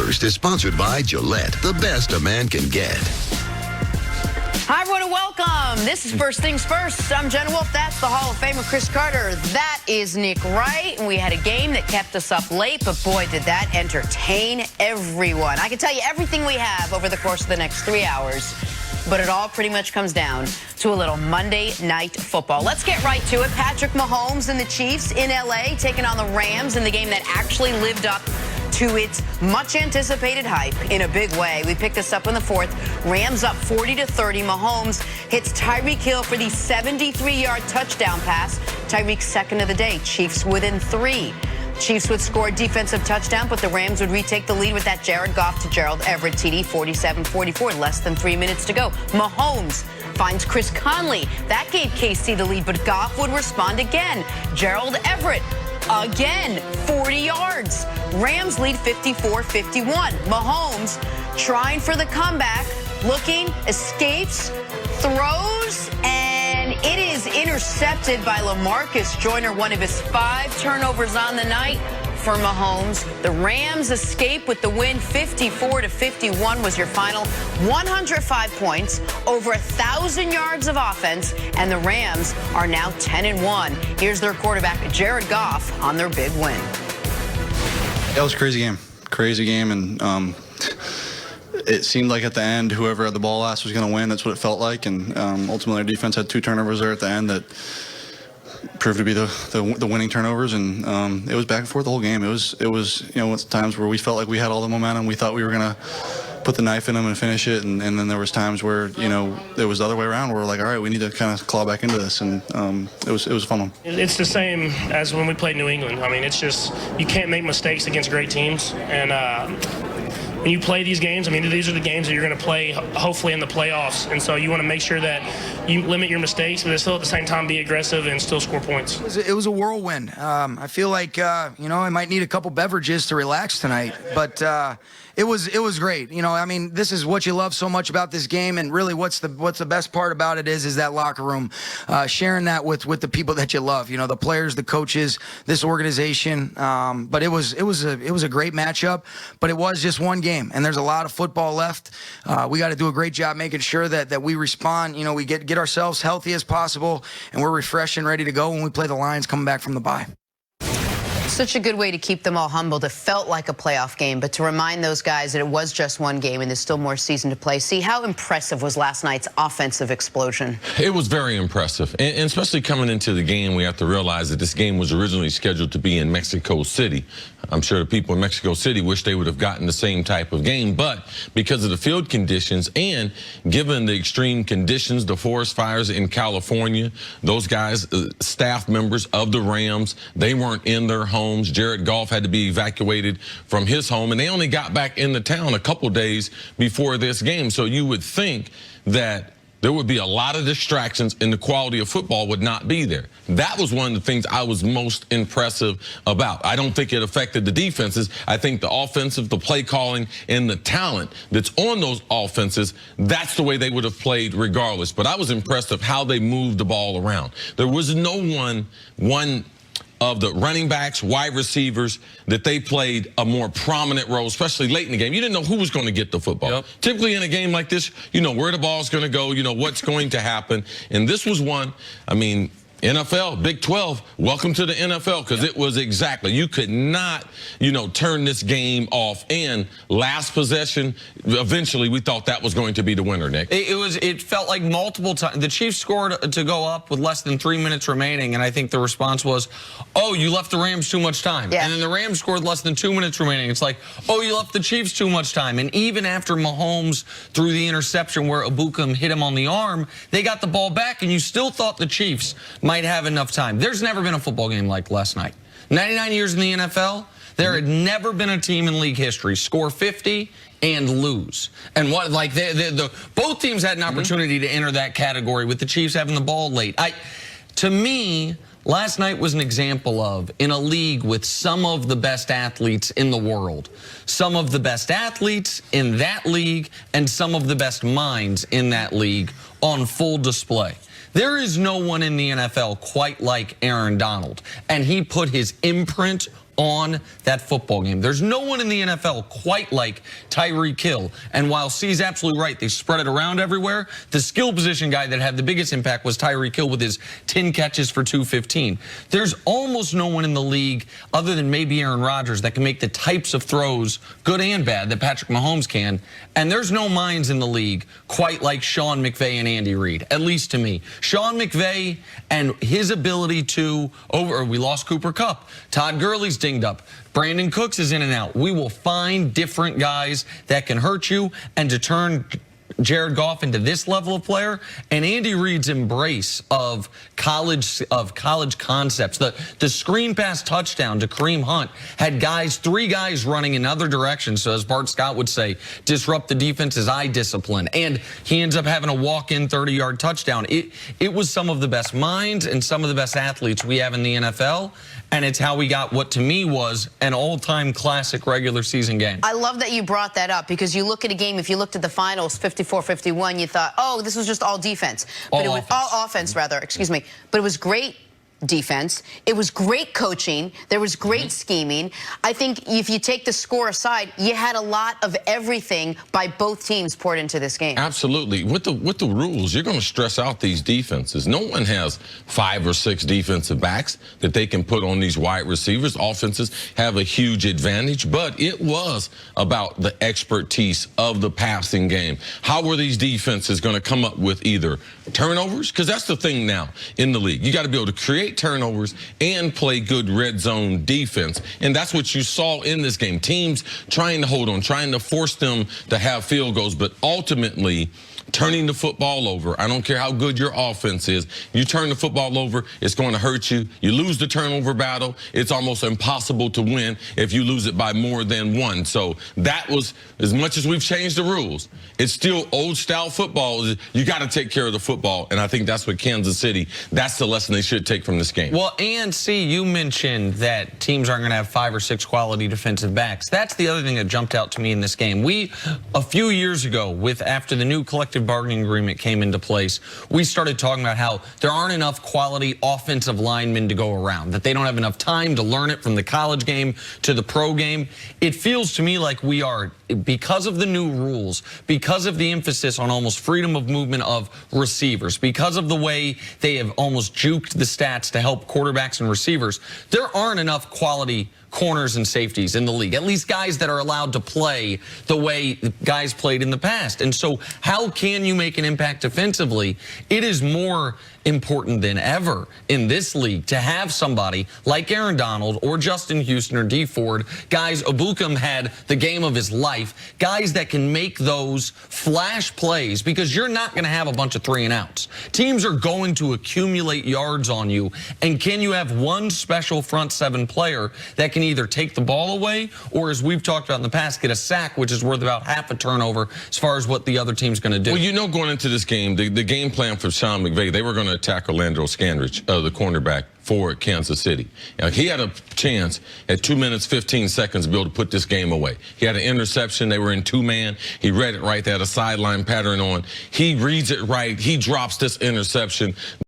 First is sponsored by Gillette, the best a man can get. Hi, everyone, and welcome. This is First Things First. I'm Jen Wolf. That's the Hall of Famer Chris Carter. That is Nick Wright. And we had a game that kept us up late, but boy, did that entertain everyone. I can tell you everything we have over the course of the next 3 hours, but it all pretty much comes down to a little Monday Night Football. Let's get right to it. Patrick Mahomes and the Chiefs in L.A. taking on the Rams in the game that actually lived up to its much-anticipated hype in a big way. We picked this up in the fourth. Rams up 40-30. Mahomes hits Tyreek Hill for the 73-yard touchdown pass. Tyreek's second of the day. Chiefs within 3. Chiefs would score a defensive touchdown, but the Rams would retake the lead with that Jared Goff to Gerald Everett TD, 47-44, less than 3 minutes to go. Mahomes finds Chris Conley. That gave KC the lead, but Goff would respond again. Gerald Everett, again, 40 yards. Rams lead 54-51. Mahomes trying for the comeback, looking, escapes, throws, and it is intercepted by LaMarcus Joyner, one of his 5 turnovers on the night for Mahomes. The Rams escape with the win. 54-51 was your final. 105 points, over 1,000 yards of offense, and the Rams are now 10-1. Here's their quarterback, Jared Goff, on their big win. That was a crazy game, and it seemed like at the end, whoever had the ball last was going to win. That's what it felt like, and ultimately our defense had 2 turnovers there at the end that proved to be the winning turnovers, and it was back and forth the whole game. It was times where we felt like we had all the momentum. We thought we were going to put the knife in them and finish it, and then there was times where it was the other way around, where we're like, all right, we need to kind of claw back into this, and it was a fun one. It's the same as when we played New England. I mean, it's just, you can't make mistakes against great teams, and when you play these games, I mean, these are the games that you're going to play, hopefully, in the playoffs. And so you want to make sure that you limit your mistakes, but still at the same time be aggressive and still score points. It was a whirlwind. I feel like, I might need a couple beverages to relax tonight, but it was great. I mean, this is what you love so much about this game, and really what's the best part about it is that locker room, sharing that with the people that you love, the players, the coaches, this organization. But it was a great matchup, but it was just one game, and there's a lot of football left. We got to do a great job making sure that we respond. We get ourselves healthy as possible, and we're refreshed and ready to go when we play the Lions coming back from the bye. Such a good way to keep them all humbled. It felt like a playoff game, but to remind those guys that it was just one game and there's still more season to play. See, how impressive was last night's offensive explosion? It was very impressive, and especially coming into the game, we have to realize that this game was originally scheduled to be in Mexico City. I'm sure the people in Mexico City wish they would have gotten the same type of game, but because of the field conditions and given the extreme conditions, the forest fires in California, those guys, staff members of the Rams, they weren't in their homes. Jared Goff had to be evacuated from his home, and they only got back into town a couple days before this game. So you would think that there would be a lot of distractions and the quality of football would not be there. That was one of the things I was most impressive about. I don't think it affected the defenses. I think the offensive, the play calling, and the talent that's on those offenses, that's the way they would have played regardless. But I was impressed of how they moved the ball around. There was no one of the running backs, wide receivers, that they played a more prominent role, especially late in the game. You didn't know who was going to get the football. Yep. Typically in a game like this, you know where the ball's going to go, you know what's going to happen. And this was one, I mean, NFL, Big 12, welcome to the NFL, because it was exactly, you could not, turn this game off. And last possession, eventually we thought that was going to be the winner, Nick. It felt like multiple times. The Chiefs scored to go up with less than 3 minutes remaining, and I think the response was, oh, you left the Rams too much time. Yeah. And then the Rams scored less than 2 minutes remaining. It's like, oh, you left the Chiefs too much time. And even after Mahomes threw the interception where Abukum hit him on the arm, they got the ball back, and you still thought the Chiefs might have enough time. There's never been a football game like last night. 99 years in the NFL, there had never been a team in league history score 50 and lose. And what, like, both teams had an opportunity to enter that category with the Chiefs having the ball late. To me, last night was an example of, in a league with some of the best athletes in the world, some of the best athletes in that league, and some of the best minds in that league on full display. There is no one in the NFL quite like Aaron Donald, and he put his imprint on that football game. There's no one in the NFL quite like Tyreek Hill. And while C's absolutely right, they spread it around everywhere, the skill position guy that had the biggest impact was Tyreek Hill with his 10 catches for 215. There's almost no one in the league other than maybe Aaron Rodgers that can make the types of throws, good and bad, that Patrick Mahomes can. And there's no minds in the league quite like Sean McVay and Andy Reid, at least to me. Sean McVay and his ability to we lost Cooper Kupp. Todd Gurley's dinged up. Brandon Cooks is in and out. We will find different guys that can hurt you, and to turn Jared Goff into this level of player, and Andy Reid's embrace of college concepts. The screen pass touchdown to Kareem Hunt had three guys running in other directions. So as Bart Scott would say, disrupt the defense's eye discipline. And he ends up having a walk-in 30-yard touchdown. It was some of the best minds and some of the best athletes we have in the NFL. And it's how we got what to me was an all-time classic regular season game. I love that you brought that up, because you look at a game, if you looked at the finals, 54-51, you thought, oh, this was just all defense. But all offense, rather, excuse me. But it was great defense. It was great coaching. There was great scheming. I think if you take the score aside, you had a lot of everything by both teams poured into this game. Absolutely. With the rules, you're going to stress out these defenses. No one has 5 or 6 defensive backs that they can put on these wide receivers. Offenses have a huge advantage, but it was about the expertise of the passing game. How were these defenses going to come up with either turnovers? Because that's the thing now in the league. You got to be able to create turnovers and play good red zone defense. And that's what you saw in this game. Teams trying to hold on, trying to force them to have field goals, but ultimately turning the football over. I don't care how good your offense is. You turn the football over, it's going to hurt you. You lose the turnover battle, it's almost impossible to win if you lose it by more than 1. So that was, as much as we've changed the rules, it's still old-style football. You got to take care of the football, and I think that's what Kansas City, that's the lesson they should take from this game. Well, and see, you mentioned that teams aren't going to have 5 or 6 quality defensive backs. That's the other thing that jumped out to me in this game. A few years ago, after the new collective bargaining agreement came into place, we started talking about how there aren't enough quality offensive linemen to go around, that they don't have enough time to learn it from the college game to the pro game. It feels to me like we are, because of the new rules, because of the emphasis on almost freedom of movement of receivers, because of the way they have almost juked the stats to help quarterbacks and receivers, there aren't enough quality corners and safeties in the league, at least guys that are allowed to play the way guys played in the past. And so how can you make an impact defensively? It is more important than ever in this league to have somebody like Aaron Donald or Justin Houston or Dee Ford, guys. Obukam had the game of his life, guys that can make those flash plays, because you're not going to have a bunch of 3-and-outs. Teams are going to accumulate yards on you, and can you have one special front 7 player that can either take the ball away or, as we've talked about in the past, get a sack, which is worth about half a turnover as far as what the other team's going to do. Well, you know, going into this game, the game plan for Sean McVay, they were going to attack Orlando Scandrich, the cornerback for Kansas City. Now, he had a chance at 2 minutes, 15 seconds to be able to put this game away. He had an interception. They were in 2-man. He read it right. They had a sideline pattern on. He reads it right. He drops this interception.